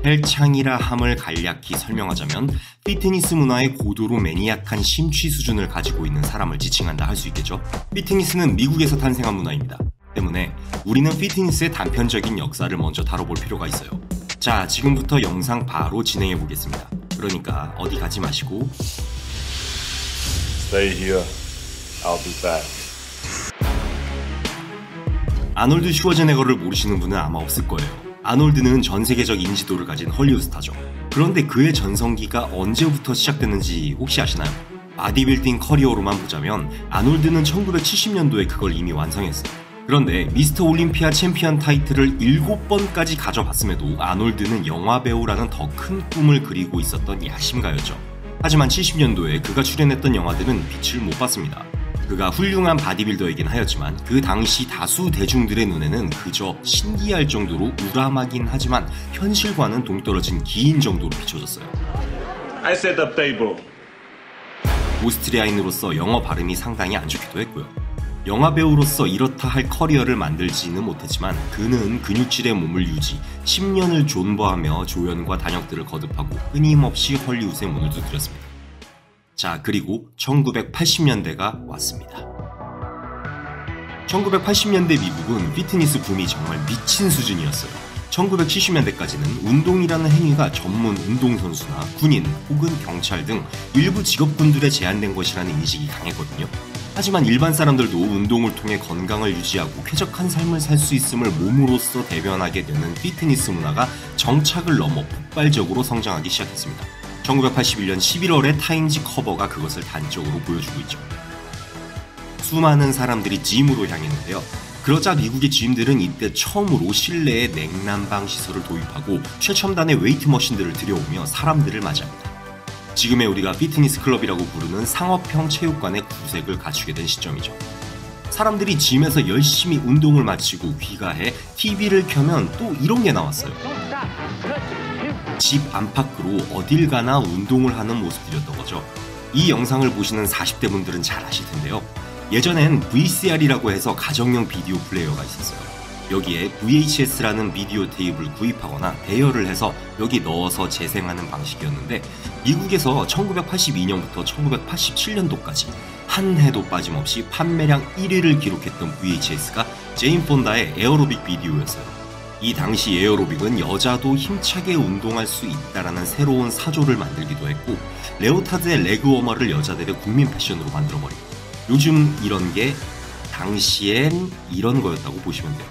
헬창이라 함을 간략히 설명하자면 피트니스 문화의 고도로 매니악한 심취 수준을 가지고 있는 사람을 지칭한다 할 수 있겠죠. 피트니스는 미국에서 탄생한 문화입니다. 때문에 우리는 피트니스의 단편적인 역사를 먼저 다뤄볼 필요가 있어요. 자, 지금부터 영상 바로 진행해 보겠습니다. 그러니까 어디 가지 마시고 Stay here. I'll be back. 아놀드 슈워제네거를 모르시는 분은 아마 없을 거예요. 아놀드는 전 세계적 인지도를 가진 헐리우드 스타죠. 그런데 그의 전성기가 언제부터 시작됐는지 혹시 아시나요? 바디빌딩 커리어로만 보자면 아놀드는 1970년도에 그걸 이미 완성했어요. 그런데 미스터 올림피아 챔피언 타이틀을 7번까지 가져봤음에도 아놀드는 영화배우라는 더 큰 꿈을 그리고 있었던 야심가였죠. 하지만 70년도에 그가 출연했던 영화들은 빛을 못 봤습니다. 그가 훌륭한 바디빌더이긴 하였지만 그 당시 다수 대중들의 눈에는 그저 신기할 정도로 우람하긴 하지만 현실과는 동떨어진 기인 정도로 비춰졌어요. I set up table. 오스트리아인으로서 영어 발음이 상당히 안 좋기도 했고요. 영화배우로서 이렇다 할 커리어를 만들지는 못했지만 그는 근육질의 몸을 유지, 10년을 존버하며 조연과 단역들을 거듭하고 끊임없이 헐리우드의 문을 두드렸습니다. 자, 그리고 1980년대가 왔습니다. 1980년대 미국은 피트니스 붐이 정말 미친 수준이었어요. 1970년대까지는 운동이라는 행위가 전문 운동선수나 군인 혹은 경찰 등 일부 직업군들에 제한된 것이라는 인식이 강했거든요. 하지만 일반 사람들도 운동을 통해 건강을 유지하고 쾌적한 삶을 살 수 있음을 몸으로써 대변하게 되는 피트니스 문화가 정착을 넘어 폭발적으로 성장하기 시작했습니다. 1981년 11월의 타임지 커버가 그것을 단적으로 보여주고 있죠. 수많은 사람들이 짐으로 향했는데요. 그러자 미국의 짐들은 이때 처음으로 실내에 냉난방 시설을 도입하고 최첨단의 웨이트 머신들을 들여오며 사람들을 맞이합니다. 지금의 우리가 피트니스 클럽이라고 부르는 상업형 체육관의 구색을 갖추게 된 시점이죠. 사람들이 짐에서 열심히 운동을 마치고 귀가해 TV를 켜면 또 이런 게 나왔어요. 집 안팎으로 어딜 가나 운동을 하는 모습들이었던 거죠. 이 영상을 보시는 40대 분들은 잘 아실 텐데요. 예전엔 VCR이라고 해서 가정용 비디오 플레이어가 있었어요. 여기에 VHS라는 비디오 테이프를 구입하거나 대여를 해서 여기 넣어서 재생하는 방식이었는데 미국에서 1982년부터 1987년도까지 한 해도 빠짐없이 판매량 1위를 기록했던 VHS가 제인 폰다의 에어로빅 비디오였어요. 이 당시 에어로빅은 여자도 힘차게 운동할 수 있다라는 새로운 사조를 만들기도 했고 레오타드의 레그워머를 여자들의 국민 패션으로 만들어버리고 요즘 이런 게 당시엔 이런 거였다고 보시면 돼요.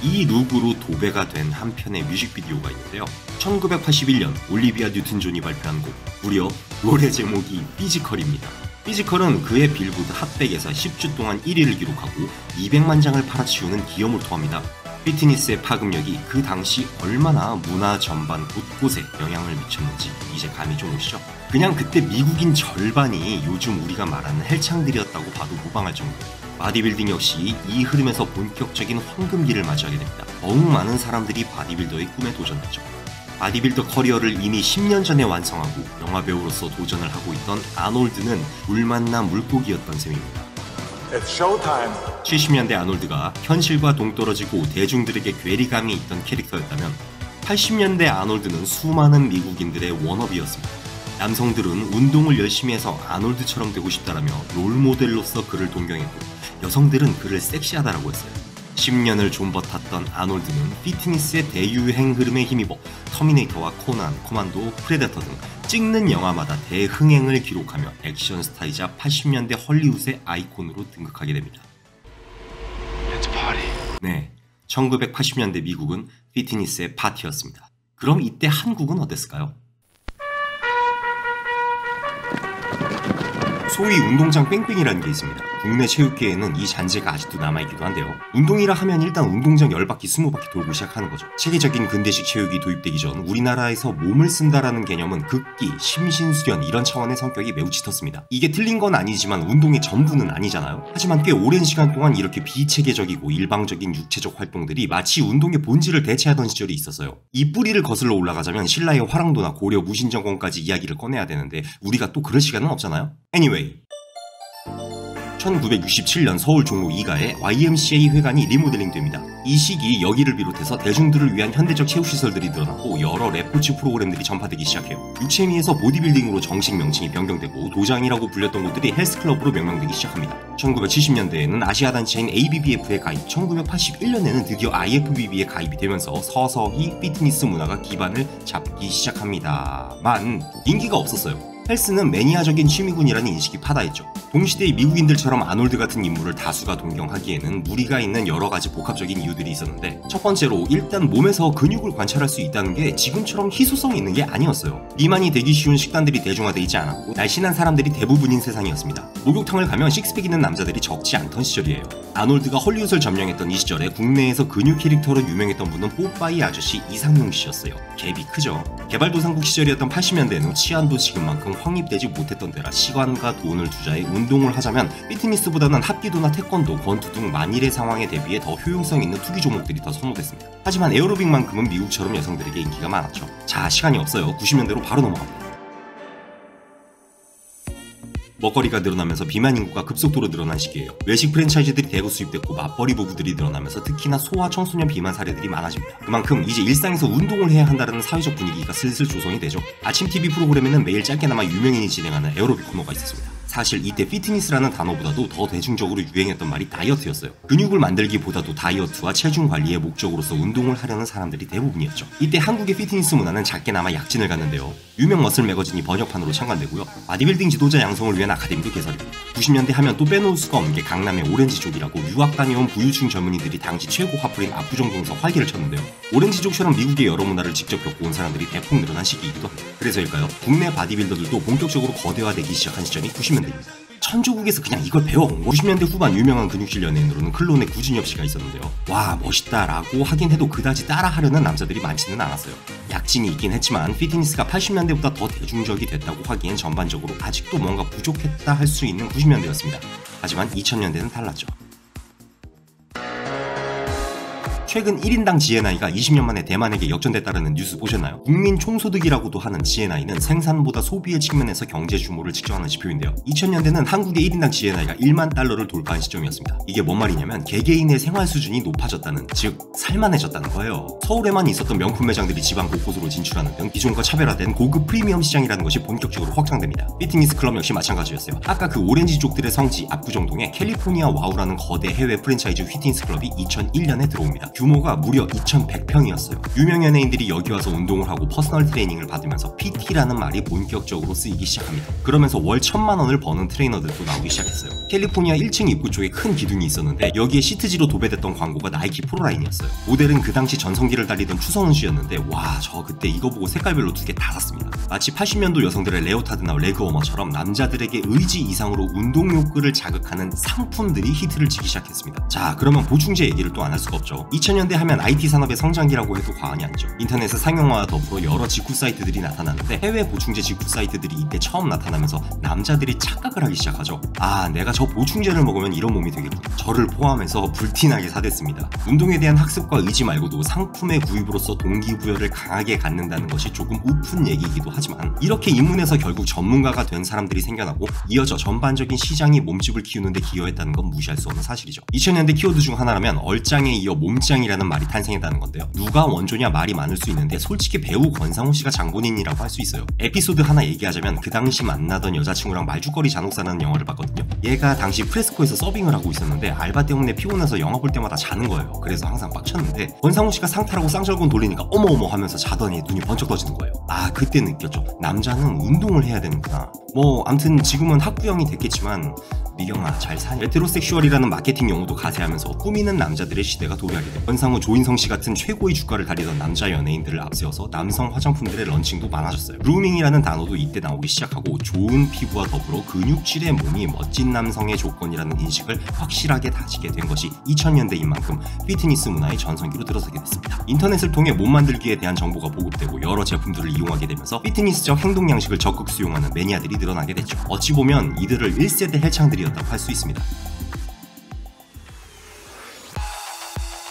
이 룩으로 도배가 된 한 편의 뮤직비디오가 있는데요. 1981년 올리비아 뉴튼 존이 발표한 곡, 무려 노래 제목이 피지컬입니다. 피지컬은 그의 빌보드 핫백에서 10주 동안 1위를 기록하고 200만 장을 팔아치우는 기여몰토합니다. 피트니스의 파급력이 그 당시 얼마나 문화 전반 곳곳에 영향을 미쳤는지 이제 감이 좀 오시죠? 그냥 그때 미국인 절반이 요즘 우리가 말하는 헬창들이었다고 봐도 무방할 정도예요. 바디빌딩 역시 이 흐름에서 본격적인 황금기를 맞이하게 됩니다. 더욱 많은 사람들이 바디빌더의 꿈에 도전하죠. 바디빌더 커리어를 이미 10년 전에 완성하고 영화배우로서 도전을 하고 있던 아놀드는 물 만난 물고기였던 셈입니다. It's showtime. 70년대 아놀드가 현실과 동떨어지고 대중들에게 괴리감이 있던 캐릭터였다면 80년대 아놀드는 수많은 미국인들의 워너비였습니다. 남성들은 운동을 열심히 해서 아놀드처럼 되고 싶다라며 롤모델로서 그를 동경했고 여성들은 그를 섹시하다라고 했어요. 10년을 존버 탔던 아놀드는 피트니스의 대유행 흐름에 힘입어 터미네이터와 코난, 코만도, 프레데터 등 찍는 영화마다 대흥행을 기록하며 액션 스타이자 80년대 헐리우드의 아이콘으로 등극하게 됩니다. 네, 1980년대 미국은 피트니스의 파티였습니다. 그럼 이때 한국은 어땠을까요? 소위 운동장 뺑뺑이라는 게 있습니다. 국내 체육계에는 이 잔재가 아직도 남아있기도 한데요. 운동이라 하면 일단 운동장 10바퀴 20바퀴 돌고 시작하는 거죠. 체계적인 근대식 체육이 도입되기 전 우리나라에서 몸을 쓴다라는 개념은 극기, 심신수련 이런 차원의 성격이 매우 짙었습니다. 이게 틀린 건 아니지만 운동의 전부는 아니잖아요. 하지만 꽤 오랜 시간 동안 이렇게 비체계적이고 일방적인 육체적 활동들이 마치 운동의 본질을 대체하던 시절이 있었어요. 이 뿌리를 거슬러 올라가자면 신라의 화랑도나 고려 무신정권까지 이야기를 꺼내야 되는데 우리가 또 그럴 시간은 없잖아요. Anyway, 1967년 서울 종로 2가에 YMCA 회관이 리모델링됩니다. 이 시기 여기를 비롯해서 대중들을 위한 현대적 체육시설들이 늘어나고 여러 랩코치 프로그램들이 전파되기 시작해요. 육체미에서 보디빌딩으로 정식 명칭이 변경되고 도장이라고 불렸던 곳들이 헬스클럽으로 명명되기 시작합니다. 1970년대에는 아시아 단체인 ABBF에 가입, 1981년에는 드디어 IFBB에 가입이 되면서 서서히 피트니스 문화가 기반을 잡기 시작합니다만 인기가 없었어요. 헬스는 매니아적인 취미군이라는 인식이 파다했죠. 동시대의 미국인들처럼 아놀드 같은 인물을 다수가 동경하기에는 무리가 있는 여러 가지 복합적인 이유들이 있었는데, 첫 번째로 일단 몸에서 근육을 관찰할 수 있다는 게 지금처럼 희소성이 있는 게 아니었어요. 비만이 되기 쉬운 식단들이 대중화되어 있지 않았고 날씬한 사람들이 대부분인 세상이었습니다. 목욕탕을 가면 식스팩 있는 남자들이 적지 않던 시절이에요. 아놀드가 헐리우드를 점령했던 이 시절에 국내에서 근육 캐릭터로 유명했던 분은 뽀빠이 아저씨 이상용 씨였어요. 갭이 크죠. 개발도상국 시절이었던 80년대에는 치안도 지금만큼 확립되지 못했던 때라 시간과 돈을 투자해 운동을 하자면 피트니스보다는 합기도나 태권도, 권투 등 만일의 상황에 대비해 더 효용성 있는 투기 종목들이 더 선호됐습니다. 하지만 에어로빅만큼은 미국처럼 여성들에게 인기가 많았죠. 자, 시간이 없어요. 90년대로 바로 넘어갑니다. 먹거리가 늘어나면서 비만 인구가 급속도로 늘어난 시기예요. 외식 프랜차이즈들이 대거 수입됐고 맞벌이 부부들이 늘어나면서 특히나 소아 청소년 비만 사례들이 많아집니다. 그만큼 이제 일상에서 운동을 해야 한다는 사회적 분위기가 슬슬 조성이 되죠. 아침 TV 프로그램에는 매일 짧게나마 유명인이 진행하는 에어로빅 코너가 있었습니다. 사실 이때 피트니스라는 단어보다도 더 대중적으로 유행했던 말이 다이어트였어요. 근육을 만들기보다도 다이어트와 체중 관리의 목적으로서 운동을 하려는 사람들이 대부분이었죠. 이때 한국의 피트니스 문화는 작게나마 약진을 갔는데요. 유명 머슬 매거진이 번역판으로 창간되고요. 바디빌딩 지도자 양성을 위한 아카데미도 개설됩니다. 90년대 하면 또 빼놓을 수가 없는 게 강남의 오렌지족이라고 유학 다녀온 부유층 젊은이들이 당시 최고 화풀인 압구정동에서 활기를 쳤는데요. 오렌지족처럼 미국의 여러 문화를 직접 겪고 온 사람들이 대폭 늘어난 시기이기도 합니다. 그래서일까요? 국내 바디빌더들도 본격적으로 거대화되기 시작한 시점이 90년대입니다. 천조국에서 그냥 이걸 배워온 거. 90년대 후반 유명한 근육질 연예인으로는 클론의 구진엽 씨가 있었는데요. 와, 멋있다라고 하긴 해도 그다지 따라하려는 남자들이 많지는 않았어요. 약진이 있긴 했지만 피트니스가 80년대보다 더 대중적이 됐다고 하기엔 전반적으로 아직도 뭔가 부족했다 할 수 있는 90년대였습니다. 하지만 2000년대는 달랐죠. 최근 1인당 GNI가 20년 만에 대만에게 역전됐다는 뉴스 보셨나요? 국민 총소득이라고도 하는 GNI는 생산보다 소비의 측면에서 경제 규모를 측정하는 지표인데요. 2000년대는 한국의 1인당 GNI가 1만 달러를 돌파한 시점이었습니다. 이게 뭔 말이냐면 개개인의 생활 수준이 높아졌다는, 즉 살만해졌다는 거예요. 서울에만 있었던 명품 매장들이 지방 곳곳으로 진출하는 등 기존과 차별화된 고급 프리미엄 시장이라는 것이 본격적으로 확장됩니다. 피트니스 클럽 역시 마찬가지였어요. 아까 그 오렌지족들의 성지 압구정동에 캘리포니아 와우라는 거대 해외 프랜차이즈 피트니스 클럽이 2001년에 들어옵니다. 규모가 무려 2100평이었어요. 유명 연예인들이 여기 와서 운동을 하고 퍼스널 트레이닝을 받으면서 PT라는 말이 본격적으로 쓰이기 시작합니다. 그러면서 월 1000만 원을 버는 트레이너들도 나오기 시작했어요. 캘리포니아 1층 입구 쪽에 큰 기둥이 있었는데 여기에 시트지로 도배됐던 광고가 나이키 프로라인이었어요. 모델은 그 당시 전성기를 달리던 추성훈 씨였는데 와, 저 그때 이거 보고 색깔별로 2개 다 샀습니다. 마치 80년도 여성들의 레오타드나 레그워머처럼 남자들에게 의지 이상으로 운동 욕구를 자극하는 상품들이 히트를 치기 시작했습니다. 자, 그러면 보충제 얘기를 또 안 할 수가 없죠. 2000년대 하면 IT 산업의 성장기라고 해도 과언이 아니죠. 인터넷의 상용화와 더불어 여러 직구 사이트들이 나타나는데 해외 보충제 직구 사이트들이 이때 처음 나타나면서 남자들이 착각을 하기 시작하죠. 아, 내가 저 보충제를 먹으면 이런 몸이 되겠구나. 저를 포함해서 불티나게 사댔습니다. 운동에 대한 학습과 의지 말고도 상품의 구입으로서 동기부여를 강하게 갖는다는 것이 조금 우픈 얘기이기도 하지만 이렇게 입문해서 결국 전문가가 된 사람들이 생겨나고 이어져 전반적인 시장이 몸집을 키우는데 기여했다는 건 무시할 수 없는 사실이죠. 2000년대 키워드 중 하나라면 얼짱에 이어 몸짱이라는 말이 탄생했다는 건데요. 누가 원조냐 말이 많을 수 있는데 솔직히 배우 권상우 씨가 장본인이라고 할 수 있어요. 에피소드 하나 얘기하자면 그 당시 만나던 여자친구랑 말죽거리 잔혹사라는 영화를 봤거든요. 얘가 당시 프레스코에서 서빙을 하고 있었는데 알바 때문에 피곤해서 영화 볼 때마다 자는 거예요. 그래서 항상 빡쳤는데 권상우 씨가 상타라고 쌍절곤 돌리니까 어머어머 하면서 자더니 눈이 번쩍 떠지는 거예요. 아, 그때 느꼈죠. 남자는 운동을 해야 되는구나. 뭐 암튼 지금은 학부형이 됐겠지만 미경아 잘 사니? 헤테로섹슈얼이라는 마케팅 용어도 가세하면서 꾸미는 남자들의 시대가 도래하게 됩니다. 권상우, 조인성 씨 같은 최고의 주가를 달리던 남자 연예인들을 앞세워서 남성 화장품들의 런칭도 많아졌어요. 그루밍이라는 단어도 이때 나오기 시작하고 좋은 피부와 더불어 근육질의 몸이 멋진 남성의 조건이라는 인식을 확실하게 다지게 된 것이 2000년대인 만큼 피트니스 문화의 전성기로 들어서게 됐습니다. 인터넷을 통해 몸 만들기에 대한 정보가 보급되고 여러 제품들을 이용하게 되면서 피트니스적 행동 양식을 적극 수용하는 매니아들이 늘어나게 됐죠. 어찌 보면 이들을 1세대 헬창들이었다고 할 수 있습니다.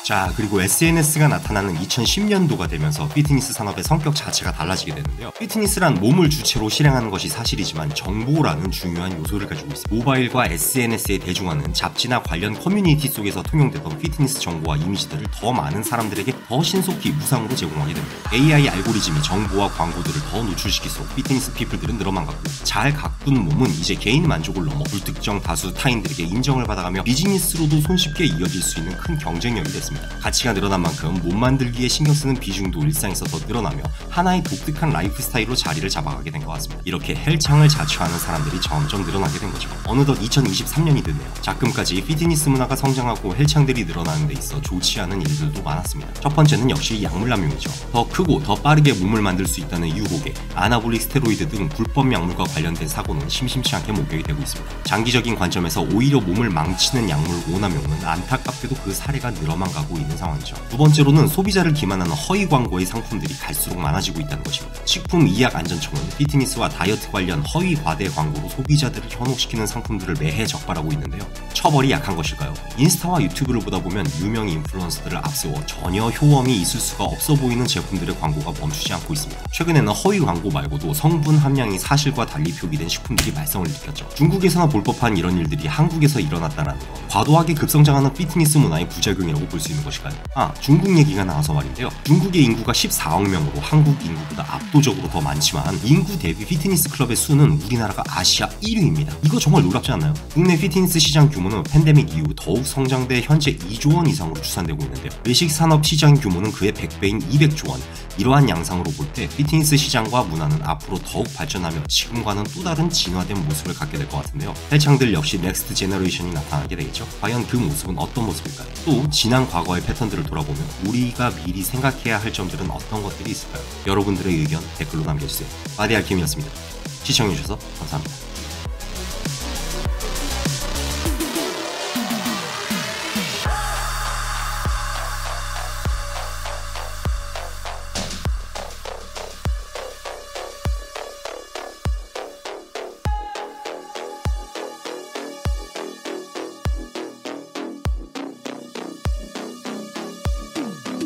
자, 그리고 SNS가 나타나는 2010년도가 되면서 피트니스 산업의 성격 자체가 달라지게 되는데요. 피트니스란 몸을 주체로 실행하는 것이 사실이지만 정보라는 중요한 요소를 가지고 있습니다. 모바일과 SNS의 대중화는 잡지나 관련 커뮤니티 속에서 통용되던 피트니스 정보와 이미지들을 더 많은 사람들에게 더 신속히 무상으로 제공하게 됩니다. AI 알고리즘이 정보와 광고들을 더 노출시킬수록 피트니스 피플들은 늘어만 갔고, 잘 가꾼 몸은 이제 개인 만족을 넘어 불특정 다수 타인들에게 인정을 받아가며 비즈니스로도 손쉽게 이어질 수 있는 큰 경쟁력이 됐습니다. 가치가 늘어난 만큼 몸 만들기에 신경 쓰는 비중도 일상에서 더 늘어나며 하나의 독특한 라이프 스타일로 자리를 잡아가게 된 것 같습니다. 이렇게 헬창을 자처하는 사람들이 점점 늘어나게 된 거죠. 어느덧 2023년이 됐네요. 작금까지 피트니스 문화가 성장하고 헬창들이 늘어나는 데 있어 좋지 않은 일들도 많았습니다. 첫 번째는 역시 약물 남용이죠. 더 크고 더 빠르게 몸을 만들 수 있다는 유혹에 아나볼릭 스테로이드 등 불법 약물과 관련된 사고는 심심치 않게 목격이 되고 있습니다. 장기적인 관점에서 오히려 몸을 망치는 약물 오남용은 안타깝게도 그 사례가 늘어만 가고 있는 상황이죠. 두 번째로는 소비자를 기만하는 허위 광고의 상품들이 갈수록 많아지고 있다는 것입니다. 식품의약안전청은 피트니스와 다이어트 관련 허위 과대 광고로 소비자들을 현혹시키는 상품들을 매해 적발하고 있는데요. 처벌이 약한 것일까요? 인스타와 유튜브를 보다 보면 유명 인플루언서들을 앞세워 전혀 효험이 있을 수가 없어 보이는 제품들의 광고가 멈추지 않고 있습니다. 최근에는 허위 광고 말고도 성분 함량이 사실과 달리 표기된 식품들이 말썽을 일으켰죠. 중국에서나 볼 법한 이런 일들이 한국에서 일어났다는 것, 과도하게 급성장하는 피트니스 문화의 부작용이라고 볼 수 있는 것일까요? 중국 얘기가 나와서 말인데요. 중국의 인구가 14억 명으로 한국 인구보다 압도적으로 더 많지만 인구 대비 피트니스 클럽의 수는 우리나라가 아시아 1위입니다. 이거 정말 놀랍지 않나요? 국내 피트니스 시장 규모는 팬데믹 이후 더욱 성장돼 현재 2조 원 이상으로 추산되고 있는데요. 외식 산업 시장 규모는 그의 100배인 200조 원. 이러한 양상으로 볼 때 피트니스 시장과 문화는 앞으로 더욱 발전하며 지금과는 또 다른 진화된 모습을 갖게 될 것 같은데요. 헬창들 역시 넥스트 제너레이션이 나타나게 되겠죠. 과연 그 모습은 어떤 모습일까요? 또 지난 과거의 패턴들을 돌아보면 우리가 미리 생각해야 할 점들은 어떤 것들이 있을까요? 여러분들의 의견 댓글로 남겨주세요. 바디 알킴이었습니다. 시청해주셔서 감사합니다.